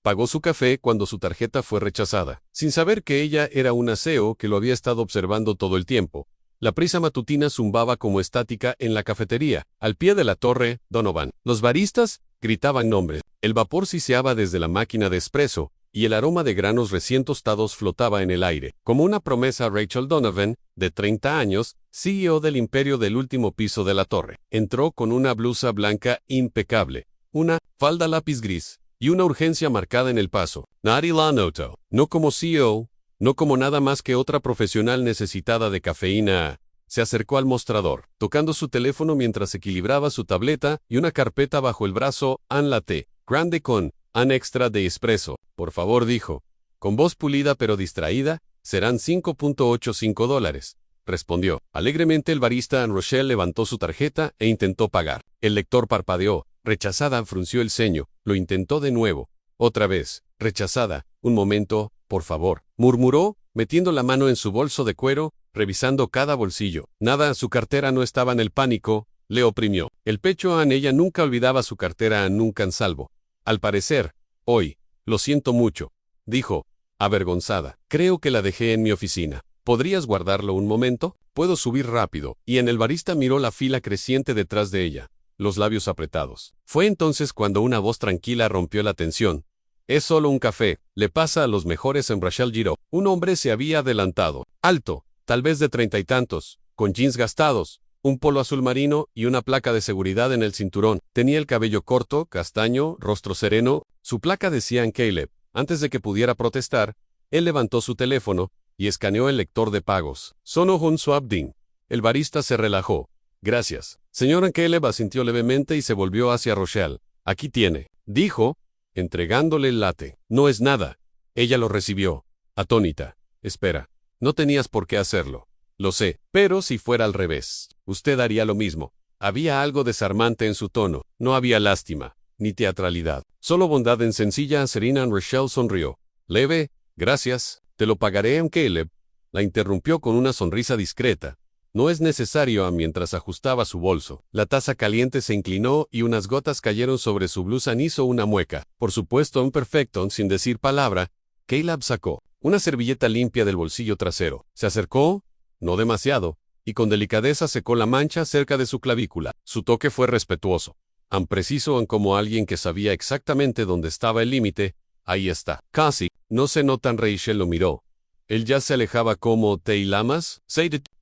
Pagó su café cuando su tarjeta fue rechazada, sin saber que ella era una CEO que lo había estado observando todo el tiempo. La prisa matutina zumbaba como estática en la cafetería, al pie de la torre Donovan. Los baristas gritaban nombres. El vapor siseaba desde la máquina de espresso, y el aroma de granos recién tostados flotaba en el aire. Como una promesa, Rachel Donovan, de 30 años, CEO del imperio del último piso de la torre, entró con una blusa blanca impecable, una falda lápiz gris, y una urgencia marcada en el paso. Nadie la notó. No como CEO, no como nada más que otra profesional necesitada de cafeína. Se acercó al mostrador, tocando su teléfono mientras equilibraba su tableta y una carpeta bajo el brazo. Un latte grande con un extra de espresso. Por favor, dijo, con voz pulida pero distraída. Serán $5.85, respondió. Alegremente el barista Rochelle levantó su tarjeta e intentó pagar. El lector parpadeó. Rechazada, frunció el ceño. Lo intentó de nuevo. Otra vez. Rechazada. Un momento, por favor, murmuró, metiendo la mano en su bolso de cuero, revisando cada bolsillo. Nada, su cartera no estaba en el pánico. Le oprimió el pecho. Ella nunca olvidaba su cartera, nunca en salvo. Al parecer, hoy. Lo siento mucho, dijo, avergonzada. Creo que la dejé en mi oficina. ¿Podrías guardarlo un momento? Puedo subir rápido. Y el barista miró la fila creciente detrás de ella, los labios apretados. Fue entonces cuando una voz tranquila rompió la tensión. Es solo un café, le pasa a los mejores. En Rachel giró. Un hombre se había adelantado, alto, tal vez de 30 y tantos, con jeans gastados, un polo azul marino y una placa de seguridad en el cinturón. Tenía el cabello corto, castaño, rostro sereno. Su placa decía en Caleb. Antes de que pudiera protestar, él levantó su teléfono y escaneó el lector de pagos. Sonó un suave ding. El barista se relajó. Gracias. Señor Caleb asintió levemente y se volvió hacia Rochelle. Aquí tiene, dijo, entregándole el latte. No es nada. Ella lo recibió, atónita. Espera, no tenías por qué hacerlo. Lo sé, pero si fuera al revés, usted haría lo mismo. Había algo desarmante en su tono. No había lástima, ni teatralidad. Solo bondad en sencilla. Serena. Rochelle sonrió. Leve, gracias, te lo pagaré. Caleb la interrumpió con una sonrisa discreta. No es necesario. Mientras ajustaba su bolso, la taza caliente se inclinó y unas gotas cayeron sobre su blusa. Hizo una mueca. Por supuesto, un perfecto. Sin decir palabra, Caleb sacó una servilleta limpia del bolsillo trasero. Se acercó, no demasiado, y con delicadeza secó la mancha cerca de su clavícula. Su toque fue respetuoso, tan preciso como alguien que sabía exactamente dónde estaba el límite. Ahí está. Casi. No se notan. Rachel lo miró. Él ya se alejaba como ¿te lamas?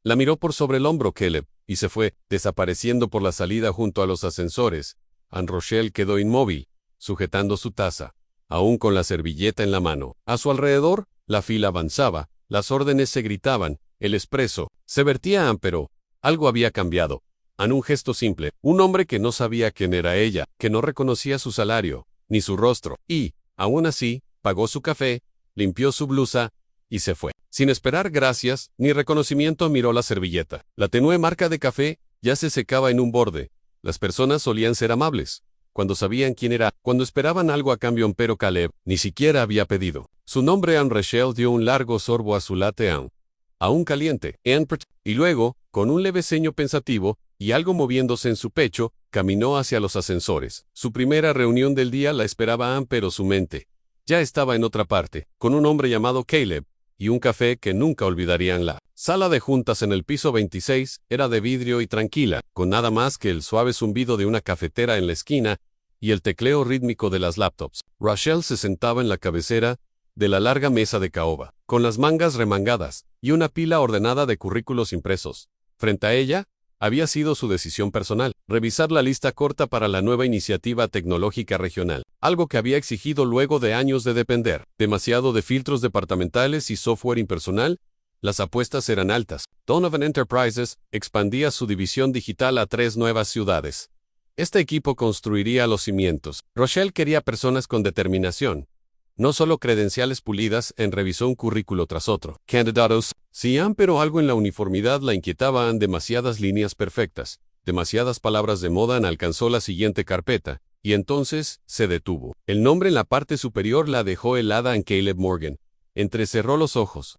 La miró por sobre el hombro Caleb, y se fue, desapareciendo por la salida junto a los ascensores. Anne Rochelle quedó inmóvil, sujetando su taza, aún con la servilleta en la mano. A su alrededor, la fila avanzaba, las órdenes se gritaban, el espresso se vertía. Pero algo había cambiado. En un gesto simple, un hombre que no sabía quién era ella, que no reconocía su salario, ni su rostro, y, aún así, pagó su café, limpió su blusa, y se fue. Sin esperar gracias ni reconocimiento, miró la servilleta. La tenue marca de café ya se secaba en un borde. Las personas solían ser amables cuando sabían quién era, cuando esperaban algo a cambio. Pero Caleb ni siquiera había pedido su nombre. Anne Rochelle dio un largo sorbo a su latte aún caliente, y luego, con un leve ceño pensativo y algo moviéndose en su pecho, caminó hacia los ascensores. Su primera reunión del día la esperaba Anne, pero su mente ya estaba en otra parte, con un hombre llamado Caleb, y un café que nunca olvidarían. La sala de juntas en el piso 26 era de vidrio y tranquila, con nada más que el suave zumbido de una cafetera en la esquina y el tecleo rítmico de las laptops. Rochelle se sentaba en la cabecera de la larga mesa de caoba, con las mangas remangadas y una pila ordenada de currículos impresos. Frente a ella, había sido su decisión personal, revisar la lista corta para la nueva iniciativa tecnológica regional, algo que había exigido luego de años de depender demasiado de filtros departamentales y software impersonal. Las apuestas eran altas. Donovan Enterprises expandía su división digital a 3 nuevas ciudades. Este equipo construiría los cimientos. Rochelle quería personas con determinación, no solo credenciales pulidas. Revisó un currículo tras otro. Candidatos, sí, pero algo en la uniformidad la inquietaba. Demasiadas líneas perfectas, demasiadas palabras de moda. Alcanzó la siguiente carpeta, y entonces se detuvo. El nombre en la parte superior la dejó helada. Caleb Morgan entrecerró los ojos.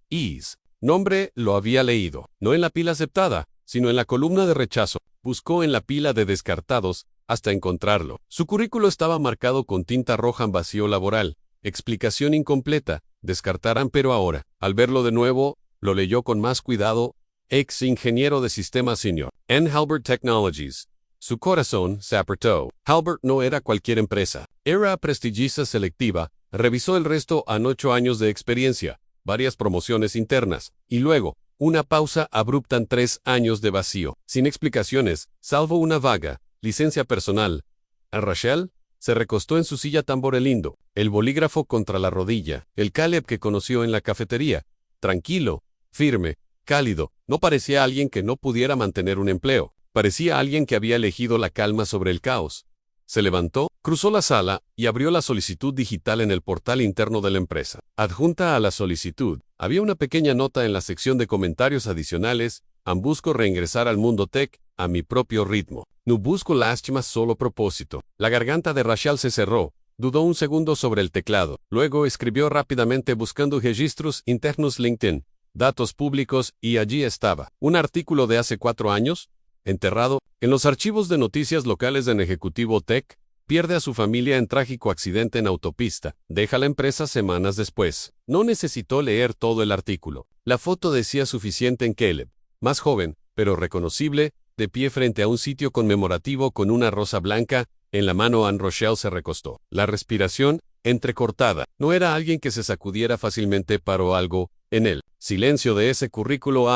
Nombre lo había leído, no en la pila aceptada, sino en la columna de rechazo. Buscó en la pila de descartados hasta encontrarlo. Su currículo estaba marcado con tinta roja en vacío laboral. Explicación incompleta. Descartarán, pero ahora, al verlo de nuevo, lo leyó con más cuidado. Ex ingeniero de sistemas senior en Halbert Technologies. Su corazón se apretó. Halbert no era cualquier empresa. Era prestigiosa selectiva. Revisó el resto en 8 años de experiencia, varias promociones internas, y luego, una pausa abrupta en 3 años de vacío, sin explicaciones, salvo una vaga licencia personal. A Rachel se recostó en su silla tamborelindo, el bolígrafo contra la rodilla, el Caleb que conoció en la cafetería, tranquilo, firme, cálido, no parecía alguien que no pudiera mantener un empleo, parecía alguien que había elegido la calma sobre el caos. Se levantó, cruzó la sala y abrió la solicitud digital en el portal interno de la empresa. Adjunta a la solicitud, había una pequeña nota en la sección de comentarios adicionales. Busco reingresar al mundo tech a mi propio ritmo. No busco lástima, solo propósito. La garganta de Rachel se cerró. Dudó un segundo sobre el teclado. Luego escribió rápidamente buscando registros internos LinkedIn, datos públicos, y allí estaba. Un artículo de hace 4 años, enterrado en los archivos de noticias locales en Ejecutivo Tech. Pierde a su familia en trágico accidente en autopista. Deja la empresa semanas después. No necesitó leer todo el artículo. La foto decía suficiente en Caleb, más joven, pero reconocible, de pie frente a un sitio conmemorativo con una rosa blanca en la mano. Anne Rochelle se recostó. La respiración, entrecortada. No era alguien que se sacudiera fácilmente, paró algo en el silencio de ese currículo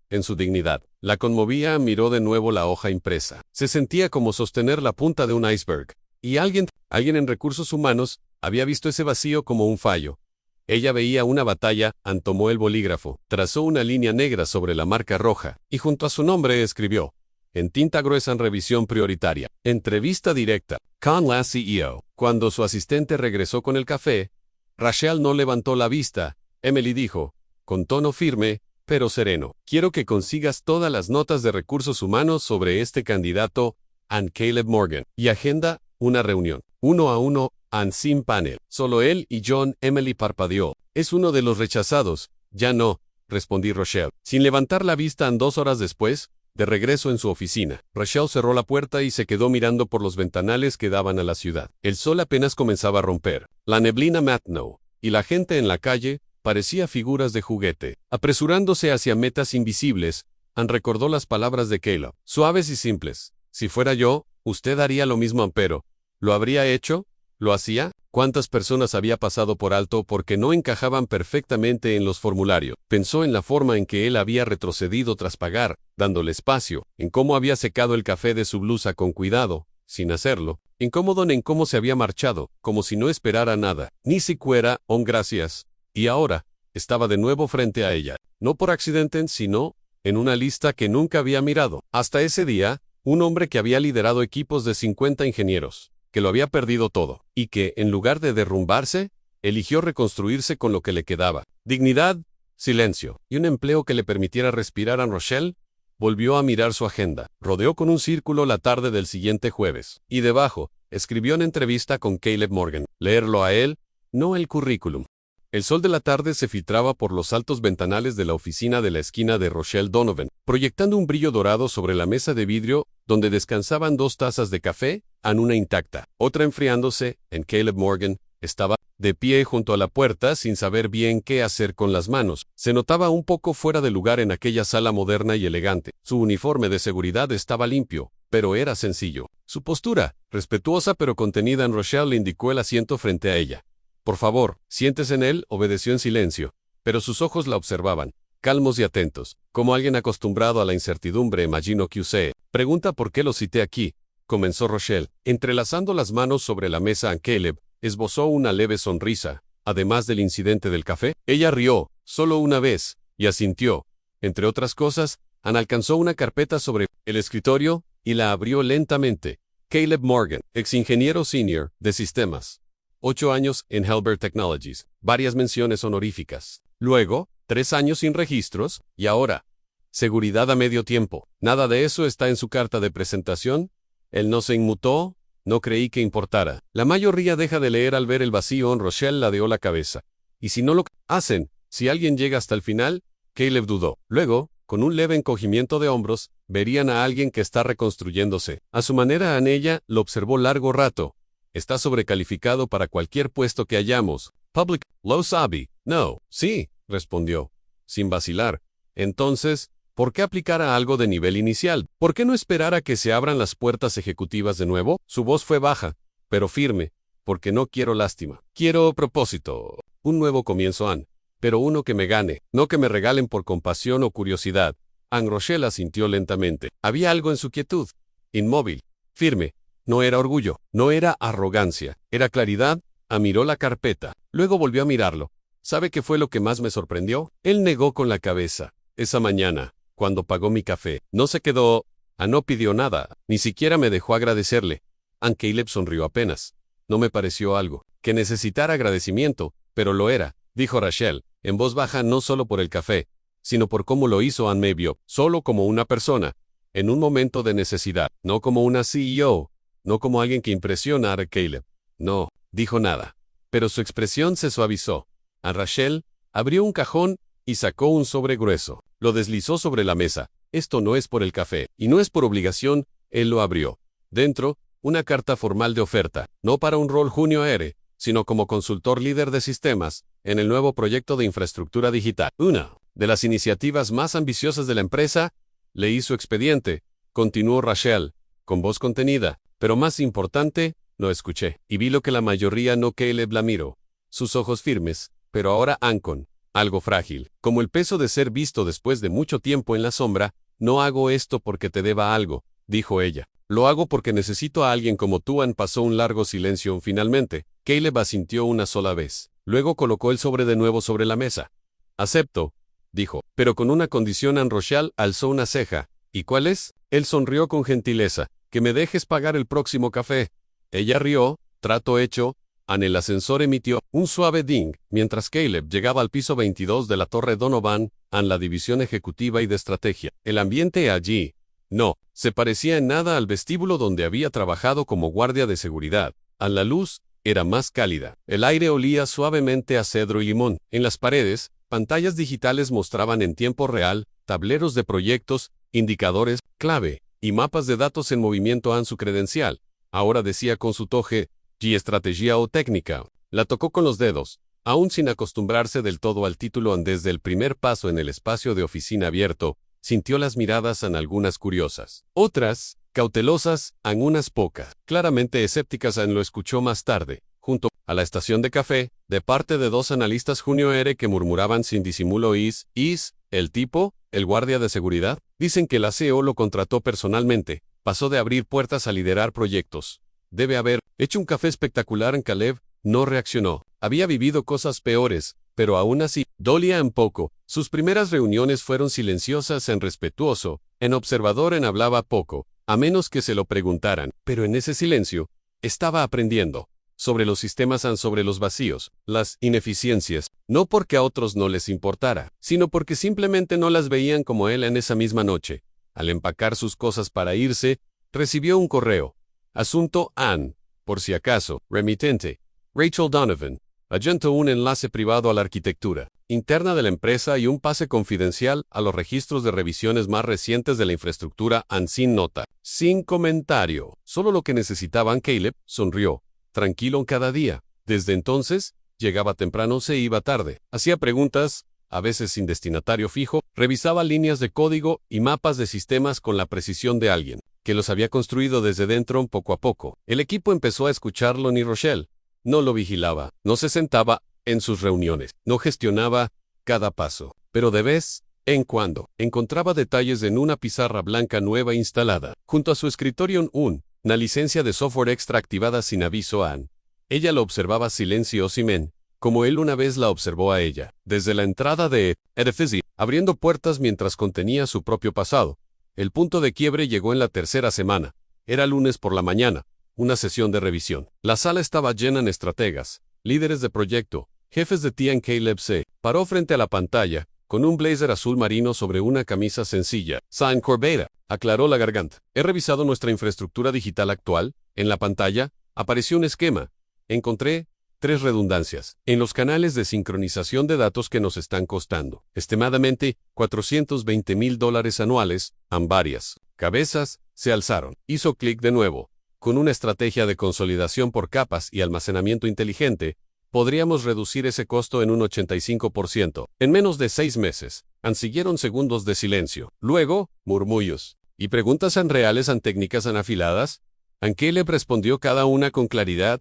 en su dignidad. La conmovía. Miró de nuevo la hoja impresa. Se sentía como sostener la punta de un iceberg. Y alguien en recursos humanos, había visto ese vacío como un fallo. Ella veía una batalla. Anne tomó el bolígrafo, trazó una línea negra sobre la marca roja, y junto a su nombre escribió, en tinta gruesa, en revisión prioritaria, entrevista directa, con la CEO. Cuando su asistente regresó con el café, Rachel no levantó la vista. Emily dijo, con tono firme, pero sereno, quiero que consigas todas las notas de recursos humanos sobre este candidato, Anne Caleb Morgan, y agenda una reunión, 1 a 1, sin panel. Solo él y John. Emily parpadeó. Es uno de los rechazados. Ya no, respondí Rochelle, sin levantar la vista. 2 horas después, de regreso en su oficina, Rachel cerró la puerta y se quedó mirando por los ventanales que daban a la ciudad. El sol apenas comenzaba a romper. La neblina matinó, y la gente en la calle parecía figuras de juguete, apresurándose hacia metas invisibles. Anne recordó las palabras de Caleb, suaves y simples. Si fuera yo, usted haría lo mismo, pero ¿lo habría hecho? ¿Lo hacía? ¿Cuántas personas había pasado por alto porque no encajaban perfectamente en los formularios? Pensó en la forma en que él había retrocedido tras pagar, dándole espacio, en cómo había secado el café de su blusa con cuidado, sin hacerlo, incómodo en cómo se había marchado, como si no esperara nada, ni siquiera un gracias. Y ahora, estaba de nuevo frente a ella, no por accidente, sino en una lista que nunca había mirado. Hasta ese día, un hombre que había liderado equipos de 50 ingenieros, que lo había perdido todo, y que, en lugar de derrumbarse, eligió reconstruirse con lo que le quedaba. Dignidad, silencio, y un empleo que le permitiera respirar. A Rochelle volvió a mirar su agenda. Rodeó con un círculo la tarde del siguiente jueves, y debajo, escribió en entrevista con Caleb Morgan. Leerlo a él, no el currículum. El sol de la tarde se filtraba por los altos ventanales de la oficina de la esquina de Rochelle Donovan, proyectando un brillo dorado sobre la mesa de vidrio donde descansaban 2 tazas de café, una intacta, otra enfriándose. En Caleb Morgan estaba de pie junto a la puerta sin saber bien qué hacer con las manos. Se notaba un poco fuera de lugar en aquella sala moderna y elegante. Su uniforme de seguridad estaba limpio, pero era sencillo. Su postura, respetuosa pero contenida. En Rochelle le indicó el asiento frente a ella. Por favor, siéntese en él. Obedeció en silencio, pero sus ojos la observaban, calmos y atentos, como alguien acostumbrado a la incertidumbre. Imagino que usted pregunta por qué lo cité aquí, comenzó Rochelle, entrelazando las manos sobre la mesa. Caleb esbozó una leve sonrisa. Además del incidente del café, ella rió, solo una vez, y asintió. Entre otras cosas, Anne alcanzó una carpeta sobre el escritorio y la abrió lentamente. Caleb Morgan, ex ingeniero senior de sistemas. 8 años en Halbert Technologies, varias menciones honoríficas. Luego, 3 años sin registros, y ahora, seguridad a medio tiempo. Nada de eso está en su carta de presentación. Él no se inmutó, no creí que importara. La mayoría deja de leer al ver el vacío. Rochelle ladeó la cabeza. ¿Y si no lo hacen? Si alguien llega hasta el final, Caleb dudó. Luego, con un leve encogimiento de hombros, verían a alguien que está reconstruyéndose. A su manera. Ella lo observó largo rato. Está sobrecalificado para cualquier puesto que hayamos. Public, lo sabe. No, sí, respondió, sin vacilar. Entonces, ¿por qué aplicar a algo de nivel inicial? ¿Por qué no esperar a que se abran las puertas ejecutivas de nuevo? Su voz fue baja, pero firme, porque no quiero lástima. Quiero propósito. Un nuevo comienzo, Anne. Pero uno que me gane, no que me regalen por compasión o curiosidad. Anne Rochelle asintió lentamente. Había algo en su quietud. Inmóvil, firme. No era orgullo, no era arrogancia, era claridad. Miró la carpeta. Luego volvió a mirarlo. ¿Sabe qué fue lo que más me sorprendió? Él negó con la cabeza. Esa mañana, cuando pagó mi café, no se quedó, no pidió nada, ni siquiera me dejó agradecerle. Anne Caleb sonrió apenas. No me pareció algo que necesitara agradecimiento, pero lo era, dijo Rachel, en voz baja, no solo por el café, sino por cómo lo hizo. Anne me vio, solo como una persona, en un momento de necesidad, no como una CEO, no como alguien que impresiona a Caleb. No, dijo nada, pero su expresión se suavizó. A Rachel abrió un cajón y sacó un sobre grueso. Lo deslizó sobre la mesa. Esto no es por el café, y no es por obligación. Él lo abrió. Dentro, una carta formal de oferta, no para un rol junior, sino como consultor líder de sistemas, en el nuevo proyecto de infraestructura digital. Una de las iniciativas más ambiciosas de la empresa. Leí su expediente, continuó Rachel, con voz contenida, pero más importante, no escuché, y vi lo que la mayoría no. Caleb la miró. Sus ojos firmes, pero ahora Ancon, algo frágil, como el peso de ser visto después de mucho tiempo en la sombra. No hago esto porque te deba algo, dijo ella. Lo hago porque necesito a alguien como tú. Anne pasó un largo silencio. Finalmente, Caleb asintió una sola vez. Luego colocó el sobre de nuevo sobre la mesa. Acepto, dijo, pero con una condición. Anne Rochelle alzó una ceja. ¿Y cuál es? Él sonrió con gentileza. Que me dejes pagar el próximo café. Ella rió. Trato hecho. Anne. El ascensor emitió un suave ding, mientras Caleb llegaba al piso 22 de la Torre Donovan, en la división ejecutiva y de estrategia. El ambiente allí no se parecía en nada al vestíbulo donde había trabajado como guardia de seguridad. La luz era más cálida. El aire olía suavemente a cedro y limón. En las paredes, pantallas digitales mostraban en tiempo real tableros de proyectos, indicadores, clave y mapas de datos en movimiento. Anne, su credencial, ahora decía con su toque, y estrategia o técnica. La tocó con los dedos, aún sin acostumbrarse del todo al título. Desde el primer paso en el espacio de oficina abierto, sintió las miradas en algunas curiosas, otras cautelosas, en unas pocas, claramente escépticas. Anne lo escuchó más tarde, junto a la estación de café, de parte de dos analistas junior que murmuraban sin disimulo: ¿Es el tipo, el guardia de seguridad? Dicen que la CEO lo contrató personalmente, pasó de abrir puertas a liderar proyectos. Debe haber hecho un café espectacular. En Caleb no reaccionó. Había vivido cosas peores, pero aún así, dolía un poco. Sus primeras reuniones fueron silenciosas, en respetuoso, en observador, en hablaba poco, a menos que se lo preguntaran. Pero en ese silencio, estaba aprendiendo. Sobre los sistemas, sobre los vacíos, las ineficiencias, no porque a otros no les importara, sino porque simplemente no las veían como él. En esa misma noche, al empacar sus cosas para irse, recibió un correo. Asunto: Anne, por si acaso, remitente, Rachel Donovan. Adjunto un enlace privado a la arquitectura interna de la empresa y un pase confidencial a los registros de revisiones más recientes de la infraestructura. Anne, sin nota, sin comentario, solo lo que necesitaban. Caleb sonrió, tranquilo cada día. Desde entonces, llegaba temprano, se iba tarde, hacía preguntas, a veces sin destinatario fijo, revisaba líneas de código y mapas de sistemas con la precisión de alguien que los había construido desde dentro. Poco a poco, el equipo empezó a escucharlo. Ni Rochelle no lo vigilaba, no se sentaba en sus reuniones, no gestionaba cada paso, pero de vez en cuando encontraba detalles en una pizarra blanca nueva instalada junto a su escritorio. Una licencia de software extra activada sin aviso a Anne. Ella lo observaba silenciosamente, como él una vez la observó a ella, desde la entrada de Edifici, abriendo puertas mientras contenía su propio pasado. El punto de quiebre llegó en la tercera semana. Era lunes por la mañana, una sesión de revisión. La sala estaba llena de estrategas, líderes de proyecto, jefes de TIA. Caleb se paró frente a la pantalla, con un blazer azul marino sobre una camisa sencilla. San Corbera, aclaró la garganta. He revisado nuestra infraestructura digital actual. En la pantalla apareció un esquema. Encontré 3 redundancias en los canales de sincronización de datos que nos están costando estimadamente $420,000 anuales. Varias cabezas se alzaron. Hizo clic de nuevo. con una estrategia de consolidación por capas y almacenamiento inteligente, podríamos reducir ese costo en un 85%. En menos de 6 meses. Siguieron segundos de silencio. Luego, murmullos. ¿Y preguntas reales técnicas afiladas? Caleb respondió cada una con claridad,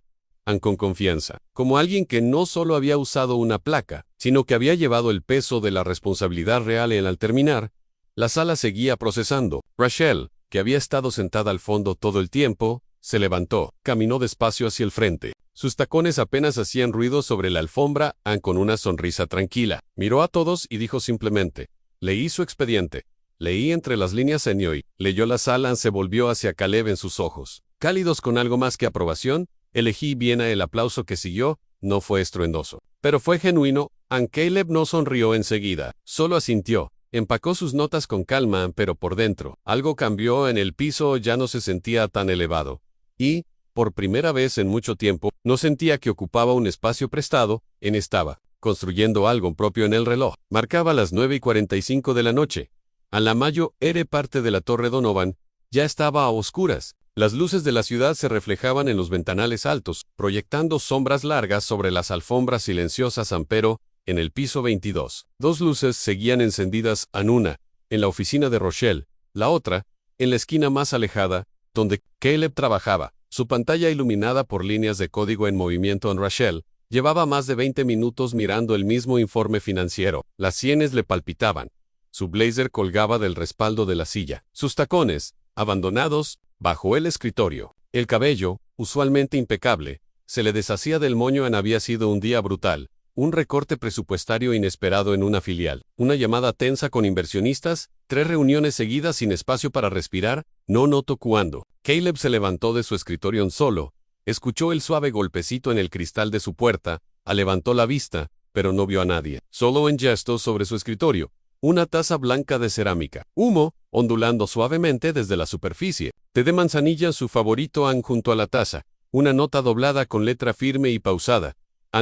con confianza, como alguien que no solo había usado una placa, sino que había llevado el peso de la responsabilidad real al terminar. La sala seguía procesando. Rachel, que había estado sentada al fondo todo el tiempo, se levantó, caminó despacio hacia el frente. Sus tacones apenas hacían ruido sobre la alfombra, con una sonrisa tranquila. Miró a todos y dijo simplemente, leí su expediente. Leí entre las líneas y leyó la sala. Se volvió hacia Caleb en sus ojos, cálidos con algo más que aprobación. Elegí bien el aplauso que siguió, no fue estruendoso, pero fue genuino. Caleb no sonrió enseguida, solo asintió. Empacó sus notas con calma, pero por dentro, algo cambió. En el piso ya no se sentía tan elevado. Y, por primera vez en mucho tiempo, no sentía que ocupaba un espacio prestado. Estaba construyendo algo propio en el reloj. Marcaba las 9:45 de la noche. A la mayo era parte de la Torre Donovan, ya estaba a oscuras. Las luces de la ciudad se reflejaban en los ventanales altos, proyectando sombras largas sobre las alfombras silenciosas. Pero, en el piso 22, 2 luces seguían encendidas, una, en la oficina de Rochelle, la otra, en la esquina más alejada, donde Caleb trabajaba. Su pantalla iluminada por líneas de código en movimiento. Rachel llevaba más de 20 minutos mirando el mismo informe financiero. Las sienes le palpitaban. Su blazer colgaba del respaldo de la silla. Sus tacones, abandonados, bajo el escritorio. El cabello, usualmente impecable, se le deshacía del moño. Había sido un día brutal. Un recorte presupuestario inesperado en una filial. Una llamada tensa con inversionistas. 3 reuniones seguidas sin espacio para respirar. No notó cuándo. Caleb se levantó de su escritorio solo. Escuchó el suave golpecito en el cristal de su puerta. Levantó la vista, pero no vio a nadie. Solo en gestos sobre su escritorio. Una taza blanca de cerámica. Humo, ondulando suavemente desde la superficie. Té de manzanilla, su favorito, junto a la taza. Una nota doblada con letra firme y pausada.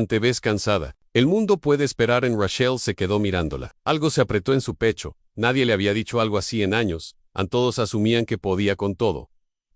Te ves cansada. El mundo puede esperar. Rachel se quedó mirándola. Algo se apretó en su pecho. Nadie le había dicho algo así en años. Todos asumían que podía con todo.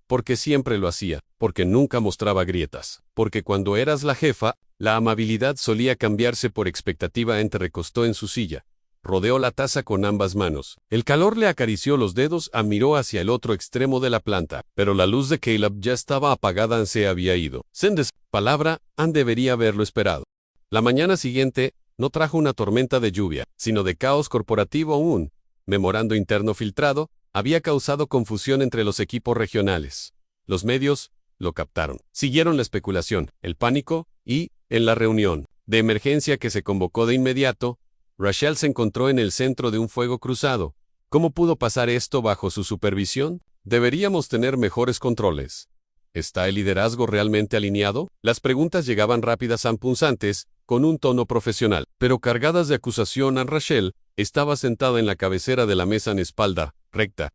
Porque siempre lo hacía. Porque nunca mostraba grietas. Porque cuando eras la jefa, la amabilidad solía cambiarse por expectativa. Recostó en su silla. Rodeó la taza con ambas manos. El calor le acarició los dedos. Miró hacia el otro extremo de la planta. Pero la luz de Caleb ya estaba apagada. Se había ido. Sendes, palabra, debería haberlo esperado. La mañana siguiente, no trajo una tormenta de lluvia, sino de caos corporativo. Un memorando interno filtrado había causado confusión entre los equipos regionales. Los medios lo captaron. Siguieron la especulación, el pánico, y, en la reunión de emergencia que se convocó de inmediato, Rachel se encontró en el centro de un fuego cruzado. ¿Cómo pudo pasar esto bajo su supervisión? Deberíamos tener mejores controles. ¿Está el liderazgo realmente alineado? Las preguntas llegaban rápidas, punzantes, con un tono profesional, pero cargadas de acusación. Rachel estaba sentada en la cabecera de la mesa en espalda recta,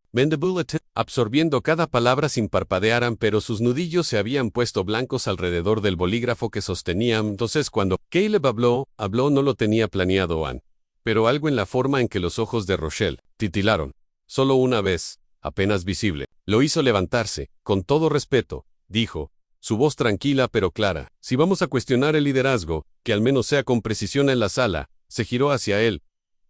absorbiendo cada palabra sin parpadear. Pero sus nudillos se habían puesto blancos alrededor del bolígrafo que sostenía. Entonces cuando Caleb habló, no lo tenía planeado. Pero algo en la forma en que los ojos de Rachel titilaron. Solo una vez, apenas visible, lo hizo levantarse. Con todo respeto, dijo, su voz tranquila pero clara. Si vamos a cuestionar el liderazgo, que al menos sea con precisión. En la sala, se giró hacia él.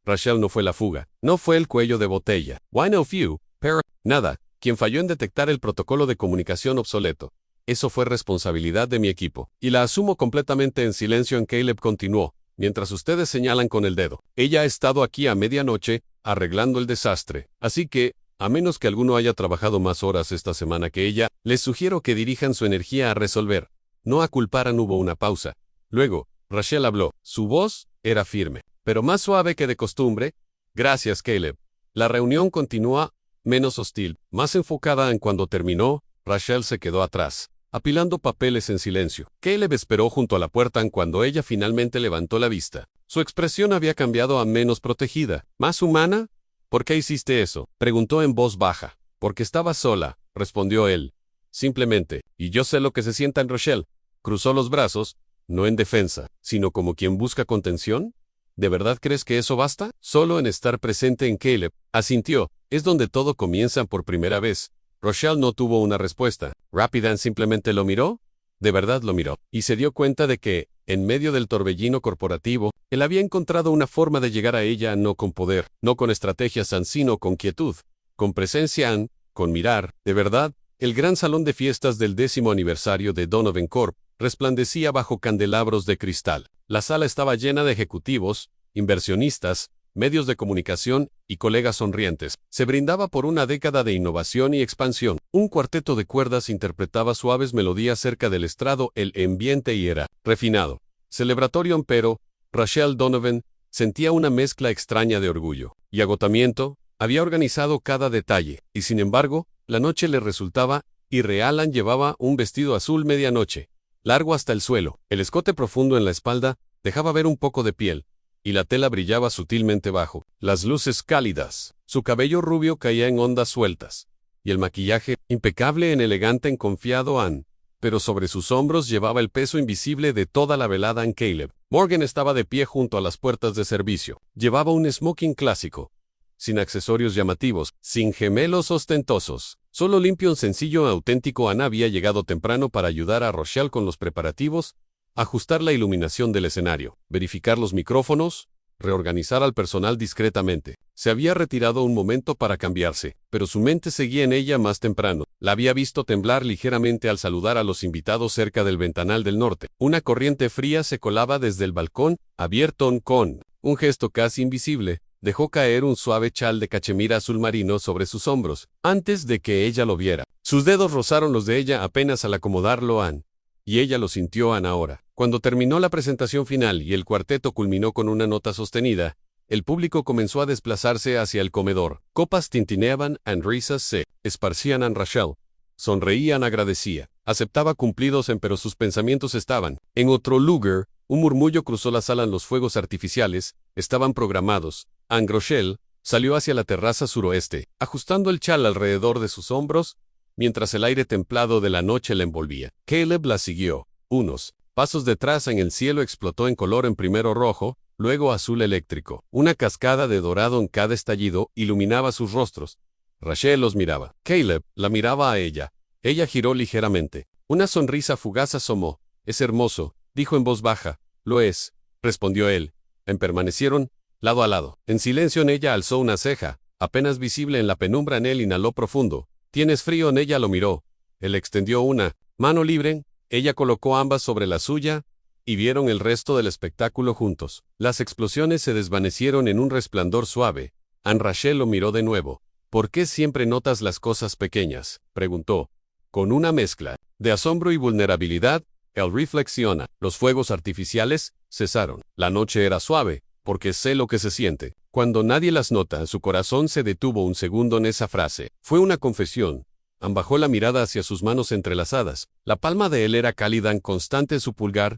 Rachel no fue la fuga. No fue el cuello de botella. Why no few, pero nada. Quien falló en detectar el protocolo de comunicación obsoleto. Eso fue responsabilidad de mi equipo. Y la asumo completamente. En silencio. Caleb continuó. Mientras ustedes señalan con el dedo. Ella ha estado aquí a medianoche, arreglando el desastre. Así que, a menos que alguno haya trabajado más horas esta semana que ella, les sugiero que dirijan su energía a resolver. No a culpar. Hubo una pausa. Luego, Rachel habló. Su voz era firme, pero más suave que de costumbre. Gracias, Caleb. La reunión continúa, menos hostil, más enfocada. Cuando terminó, Rachel se quedó atrás, apilando papeles en silencio. Caleb esperó junto a la puerta. Cuando ella finalmente levantó la vista, su expresión había cambiado a menos protegida, más humana. ¿Por qué hiciste eso?, preguntó en voz baja. Porque estaba sola, respondió él. Simplemente, y yo sé lo que se sienta. Rachel cruzó los brazos, no en defensa, sino como quien busca contención. ¿De verdad crees que eso basta? Solo en estar presente. Caleb asintió. Es donde todo comienza por primera vez. Rochelle no tuvo una respuesta. Rapidan simplemente lo miró. De verdad lo miró. Y se dio cuenta de que, en medio del torbellino corporativo, él había encontrado una forma de llegar a ella no con poder, no con estrategias, sino con quietud, con presencia, con mirar. De verdad, el gran salón de fiestas del 10º aniversario de Donovan Corp resplandecía bajo candelabros de cristal. La sala estaba llena de ejecutivos, inversionistas, medios de comunicación y colegas sonrientes. Se brindaba por una década de innovación y expansión. Un cuarteto de cuerdas interpretaba suaves melodías cerca del estrado. El ambiente y era refinado, celebratorio, pero Rachelle Donovan sentía una mezcla extraña de orgullo y agotamiento. Había organizado cada detalle, y sin embargo, la noche le resultaba irreal. Ann llevaba un vestido azul medianoche, largo hasta el suelo. El escote profundo en la espalda dejaba ver un poco de piel, y la tela brillaba sutilmente bajo las luces cálidas. Su cabello rubio caía en ondas sueltas, y el maquillaje, impecable en elegante en confiado Ann, pero sobre sus hombros llevaba el peso invisible de toda la velada. En Caleb Morgan estaba de pie junto a las puertas de servicio. Llevaba un smoking clásico, sin accesorios llamativos, sin gemelos ostentosos, solo limpio y sencillo, auténtico. Ann había llegado temprano para ayudar a Rochelle con los preparativos, ajustar la iluminación del escenario, verificar los micrófonos, reorganizar al personal discretamente. Se había retirado un momento para cambiarse, pero su mente seguía en ella más temprano. La había visto temblar ligeramente al saludar a los invitados cerca del ventanal del norte. Una corriente fría se colaba desde el balcón abierto. Con un gesto casi invisible, dejó caer un suave chal de cachemira azul marino sobre sus hombros, antes de que ella lo viera. Sus dedos rozaron los de ella apenas al acomodarlo Ann, y ella lo sintió Ann ahora. Cuando terminó la presentación final y el cuarteto culminó con una nota sostenida, el público comenzó a desplazarse hacia el comedor. Copas tintineaban, risas se esparcían. Rachelle sonreían, agradecía, aceptaba cumplidos pero sus pensamientos estaban en otro lugar. Un murmullo cruzó la sala. Los fuegos artificiales estaban programados. Rochelle salió hacia la terraza suroeste, ajustando el chal alrededor de sus hombros, mientras el aire templado de la noche la envolvía. Caleb la siguió. Unos pasos detrás. En el cielo explotó en color, en primero rojo, luego azul eléctrico. Una cascada de dorado en cada estallido iluminaba sus rostros. Rachelle los miraba. Caleb la miraba a ella. Ella giró ligeramente. Una sonrisa fugaz asomó. «Es hermoso», dijo en voz baja. «Lo es», respondió él. Permanecieron lado a lado. En silencio. Ella alzó una ceja, apenas visible en la penumbra. Él inhaló profundo. «¿Tienes frío?» Ella lo miró. Él extendió una mano libre. Ella colocó ambas sobre la suya, y vieron el resto del espectáculo juntos. Las explosiones se desvanecieron en un resplandor suave. Rachelle lo miró de nuevo. «¿Por qué siempre notas las cosas pequeñas?», preguntó, con una mezcla de asombro y vulnerabilidad. Él reflexiona. Los fuegos artificiales cesaron. La noche era suave, porque sé lo que se siente cuando nadie las nota. Su corazón se detuvo un segundo en esa frase. Fue una confesión. Ann bajó la mirada hacia sus manos entrelazadas. La palma de él era cálida, constante. Su pulgar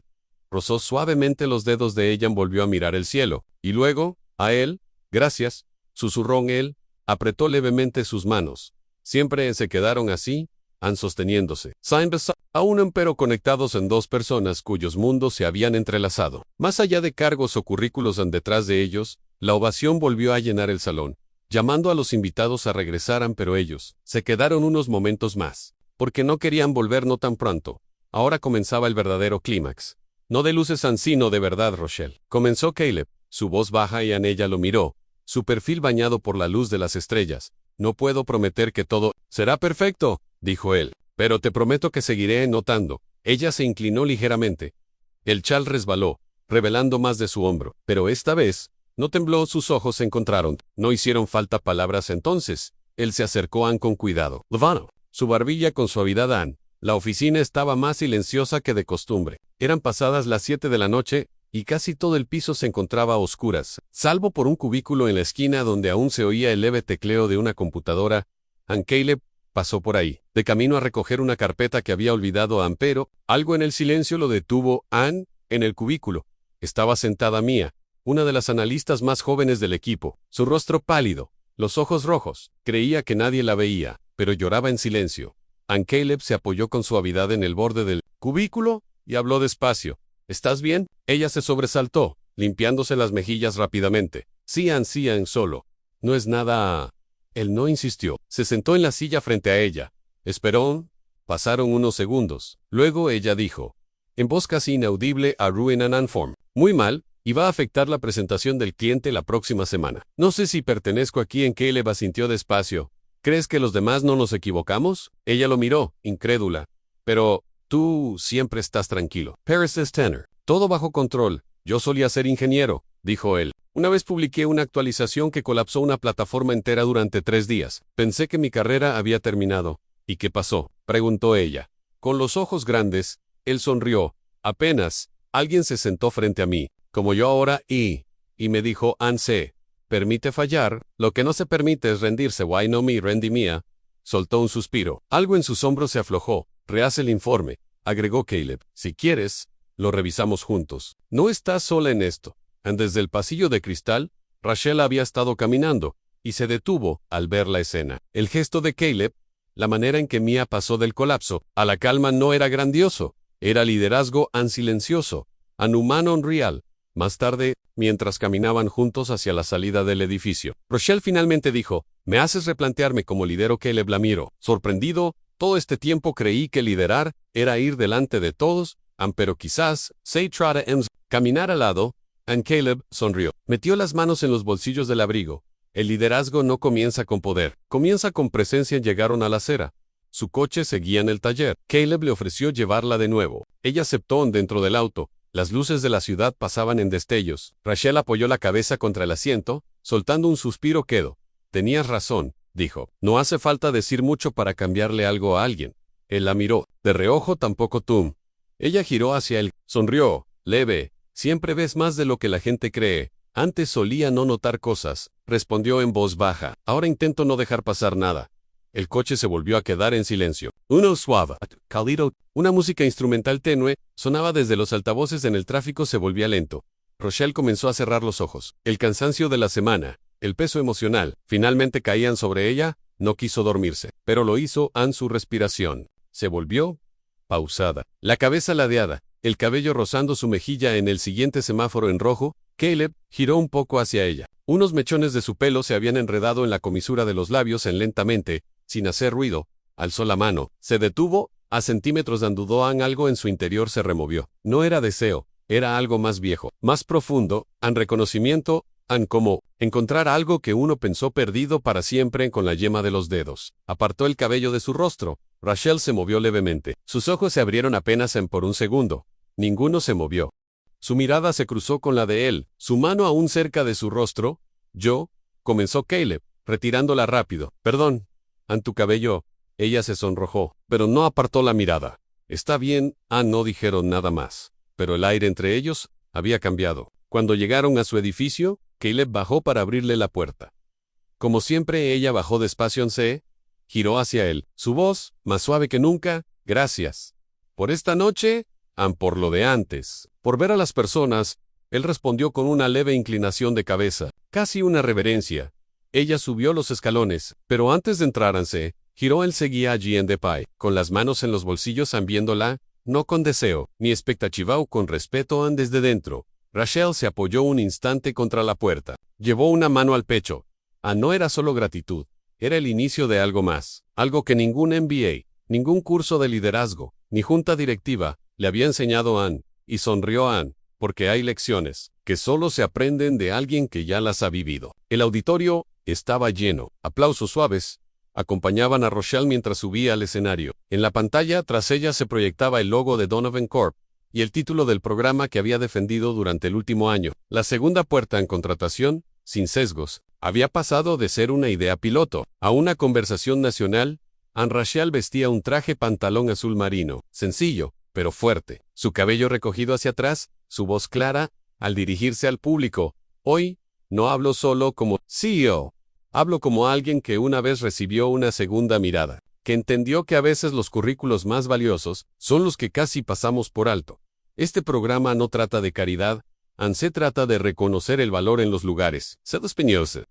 rozó suavemente los dedos de ella. Volvió a mirar el cielo. Y luego, a él. «Gracias», susurró él. Apretó levemente sus manos. Siempre se quedaron así, Ann sosteniéndose. Aún pero conectados en dos personas cuyos mundos se habían entrelazado. Más allá de cargos o currículos detrás de ellos, la ovación volvió a llenar el salón, llamando a los invitados a regresar. Pero ellos se quedaron unos momentos más, porque no querían volver no tan pronto. Ahora comenzaba el verdadero clímax. No de luces sino de verdad. Rochelle, comenzó Caleb, su voz baja, y Ann ella lo miró, su perfil bañado por la luz de las estrellas. «No puedo prometer que todo será perfecto», dijo él, «pero te prometo que seguiré notando». Ella se inclinó ligeramente. El chal resbaló, revelando más de su hombro, pero esta vez no tembló. Sus ojos se encontraron. No hicieron falta palabras entonces. Él se acercó a Ann con cuidado. Levantó su barbilla con suavidad. Ann. La oficina estaba más silenciosa que de costumbre. Eran pasadas las 7 de la noche, y casi todo el piso se encontraba a oscuras, salvo por un cubículo en la esquina donde aún se oía el leve tecleo de una computadora. Caleb pasó por ahí, de camino a recoger una carpeta que había olvidado Ann, pero algo en el silencio lo detuvo. Ann, en el cubículo, estaba sentada Mia, una de las analistas más jóvenes del equipo, su rostro pálido, los ojos rojos. Creía que nadie la veía, pero lloraba en silencio. Caleb se apoyó con suavidad en el borde del cubículo y habló despacio. «¿Estás bien?». Ella se sobresaltó, limpiándose las mejillas rápidamente. Sí, Ann, solo. No es nada Él no insistió. Se sentó en la silla frente a ella. Esperó. Pasaron unos segundos. Luego ella dijo, en voz casi inaudible a Ruin and Anform, muy mal, y va a afectar la presentación del cliente la próxima semana. No sé si pertenezco aquí. En Caleb asintió despacio. ¿Crees que los demás no nos equivocamos? Ella lo miró, incrédula. Pero tú siempre estás tranquilo. Paris es Tanner. Todo bajo control. Yo solía ser ingeniero, dijo él. Una vez publiqué una actualización que colapsó una plataforma entera durante 3 días. Pensé que mi carrera había terminado. ¿Y qué pasó?, preguntó ella. Con los ojos grandes, él sonrió. Apenas, alguien se sentó frente a mí, como yo ahora, y me dijo, Anse, permite fallar, lo que no se permite es rendirse. Why no me rendí mía. Soltó un suspiro. Algo en sus hombros se aflojó. Rehaz el informe, agregó Caleb. Si quieres, lo revisamos juntos. No estás sola en esto. Desde el pasillo de cristal, Rachel había estado caminando, y se detuvo al ver la escena. El gesto de Caleb, la manera en que Mia pasó del colapso a la calma no era grandioso, era liderazgo silencioso, humano real. Más tarde, mientras caminaban juntos hacia la salida del edificio, Rochelle finalmente dijo, me haces replantearme como lidero. Caleb la miró. Sorprendido, todo este tiempo creí que liderar era ir delante de todos, pero quizás, se trata de caminar al lado. Caleb sonrió. Metió las manos en los bolsillos del abrigo. El liderazgo no comienza con poder, comienza con presencia. Llegaron a la acera. Su coche seguía en el taller. Caleb le ofreció llevarla de nuevo. Ella aceptó. Dentro del auto, las luces de la ciudad pasaban en destellos. Rachel apoyó la cabeza contra el asiento, soltando un suspiro quedo. Tenías razón, dijo. No hace falta decir mucho para cambiarle algo a alguien. Él la miró. De reojo. Tampoco tú. Ella giró hacia él. Sonrió. Leve. Siempre ves más de lo que la gente cree. Antes solía no notar cosas, respondió en voz baja. Ahora intento no dejar pasar nada. El coche se volvió a quedar en silencio. Uno suave, cálido, una música instrumental tenue, sonaba desde los altavoces. En el tráfico se volvía lento. Rochelle comenzó a cerrar los ojos. El cansancio de la semana, el peso emocional, finalmente caían sobre ella. No quiso dormirse, pero lo hizo. Su respiración se volvió pausada. La cabeza ladeada, el cabello rozando su mejilla. En el siguiente semáforo en rojo, Caleb giró un poco hacia ella. Unos mechones de su pelo se habían enredado en la comisura de los labios. Lentamente, sin hacer ruido, alzó la mano. Se detuvo, a centímetros de algo en su interior se removió. No era deseo, era algo más viejo, más profundo, reconocimiento, como encontrar algo que uno pensó perdido para siempre con la yema de los dedos. Apartó el cabello de su rostro. Rachel se movió levemente. Sus ojos se abrieron apenas por un segundo. Ninguno se movió. Su mirada se cruzó con la de él, su mano aún cerca de su rostro. Yo, comenzó Caleb, retirándola rápido. Perdón, tu cabello. Ella se sonrojó, pero no apartó la mirada. Está bien. No dijeron nada más, pero el aire entre ellos había cambiado. Cuando llegaron a su edificio, Caleb bajó para abrirle la puerta. Como siempre, ella bajó despacio. Giró hacia él, su voz, más suave que nunca. Gracias. Por esta noche, por lo de antes, por ver a las personas. Él respondió con una leve inclinación de cabeza, casi una reverencia. Ella subió los escalones, pero antes de entrar giró. Él seguía allí de pie, con las manos en los bolsillos, viéndola, no con deseo, ni expectativa o con respeto. Desde dentro, Rachel se apoyó un instante contra la puerta. Llevó una mano al pecho. No era solo gratitud, era el inicio de algo más, algo que ningún MBA, ningún curso de liderazgo, ni junta directiva, le había enseñado y sonrió porque hay lecciones que solo se aprenden de alguien que ya las ha vivido. El auditorio estaba lleno. Aplausos suaves acompañaban a Rochelle mientras subía al escenario. En la pantalla tras ella se proyectaba el logo de Donovan Corp y el título del programa que había defendido durante el último año. La segunda puerta en contratación, sin sesgos, había pasado de ser una idea piloto a una conversación nacional. Rachel vestía un traje pantalón azul marino, sencillo, pero fuerte. Su cabello recogido hacia atrás, su voz clara, al dirigirse al público. Hoy, no hablo solo como CEO. Hablo como alguien que una vez recibió una segunda mirada, que entendió que a veces los currículos más valiosos son los que casi pasamos por alto. Este programa no trata de caridad, se trata de reconocer el valor en los lugares.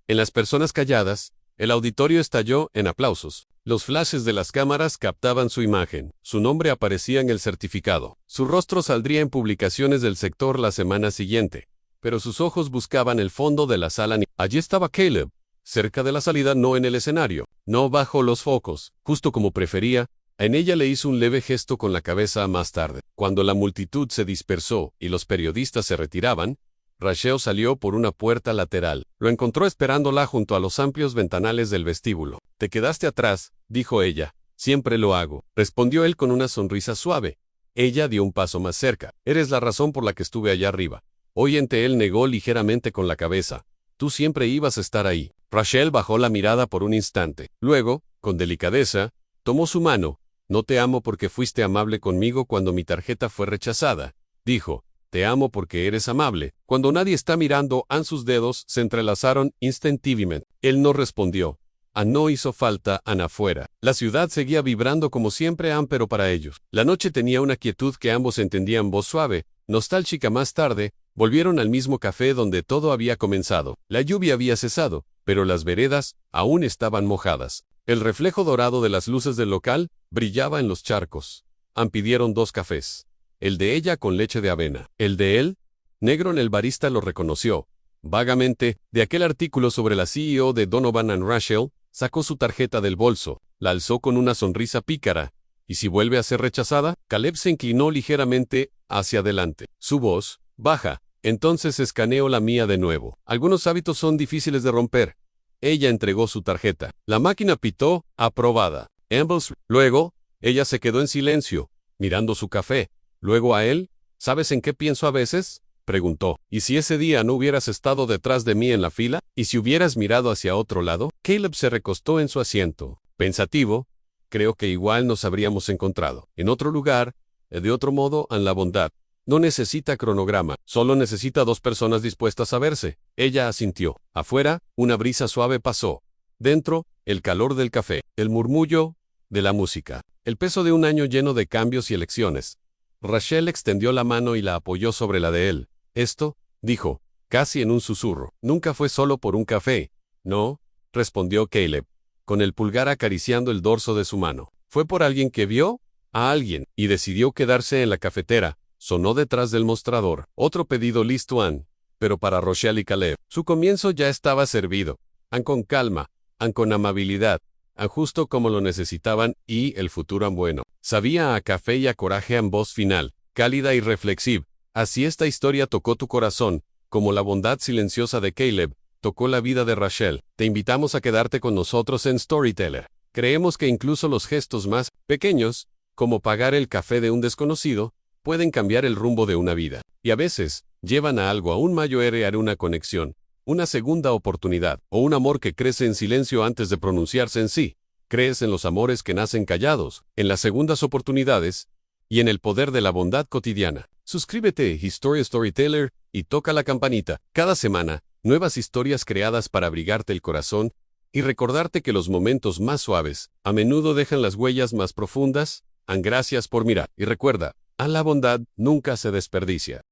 En las personas calladas, el auditorio estalló en aplausos. Los flashes de las cámaras captaban su imagen. Su nombre aparecía en el certificado. Su rostro saldría en publicaciones del sector la semana siguiente. Pero sus ojos buscaban el fondo de la sala. Allí estaba Caleb, cerca de la salida, no en el escenario, no bajo los focos, justo como prefería. En ella le hizo un leve gesto con la cabeza más tarde. Cuando la multitud se dispersó y los periodistas se retiraban, Rachel salió por una puerta lateral. Lo encontró esperándola junto a los amplios ventanales del vestíbulo. «Te quedaste atrás», dijo ella. «Siempre lo hago», respondió él con una sonrisa suave. Ella dio un paso más cerca. «Eres la razón por la que estuve allá arriba». Oyente, él negó ligeramente con la cabeza. «Tú siempre ibas a estar ahí». Rachel bajó la mirada por un instante. Luego, con delicadeza, tomó su mano. «No te amo porque fuiste amable conmigo cuando mi tarjeta fue rechazada», dijo. «Te amo porque eres amable». Cuando nadie está mirando, sus dedos se entrelazaron instintivamente. Él no respondió. No hizo falta afuera. La ciudad seguía vibrando como siempre, pero para ellos. La noche tenía una quietud que ambos entendían. Voz suave, nostálgica. Más tarde, volvieron al mismo café donde todo había comenzado. La lluvia había cesado, pero las veredas aún estaban mojadas. El reflejo dorado de las luces del local brillaba en los charcos. Pidieron 2 cafés. El de ella con leche de avena. El de él, negro. El barista lo reconoció vagamente de aquel artículo sobre la CEO de Donovan & Rachel. Sacó su tarjeta del bolso, la alzó con una sonrisa pícara. ¿Y si vuelve a ser rechazada? Caleb se inclinó ligeramente hacia adelante. Su voz, baja. Entonces escaneó la mía de nuevo. Algunos hábitos son difíciles de romper. Ella entregó su tarjeta. La máquina pitó, aprobada. Luego, ella se quedó en silencio, mirando su café. Luego a él. ¿Sabes en qué pienso a veces?, preguntó. ¿Y si ese día no hubieras estado detrás de mí en la fila? ¿Y si hubieras mirado hacia otro lado? Caleb se recostó en su asiento. Pensativo. Creo que igual nos habríamos encontrado. En otro lugar, de otro modo. La bondad no necesita cronograma, solo necesita 2 personas dispuestas a verse. Ella asintió. Afuera, una brisa suave pasó. Dentro, el calor del café, el murmullo de la música, el peso de un año lleno de cambios y elecciones. Rachel extendió la mano y la apoyó sobre la de él. «Esto», dijo, casi en un susurro, «nunca fue solo por un café». «No», respondió Caleb, con el pulgar acariciando el dorso de su mano. «Fue por alguien que vio a alguien y decidió quedarse en la cafetera». Sonó detrás del mostrador. Otro pedido listo, pero para Rachel y Caleb. Su comienzo ya estaba servido. Con calma, con amabilidad, justo como lo necesitaban, y el futuro bueno. Sabía a café y a coraje. Voz final, cálida y reflexiva. Así esta historia tocó tu corazón, como la bondad silenciosa de Caleb tocó la vida de Rachel. Te invitamos a quedarte con nosotros en Storyteller. Creemos que incluso los gestos más pequeños, como pagar el café de un desconocido, pueden cambiar el rumbo de una vida. Y a veces, llevan a algo aún mayor, a una conexión, una segunda oportunidad, o un amor que crece en silencio antes de pronunciarse en sí. ¿Crees en los amores que nacen callados, en las segundas oportunidades y en el poder de la bondad cotidiana? Suscríbete, Historia Storyteller, y toca la campanita. Cada semana, nuevas historias creadas para abrigarte el corazón y recordarte que los momentos más suaves a menudo dejan las huellas más profundas. Gracias por mirar. Y recuerda, la bondad nunca se desperdicia.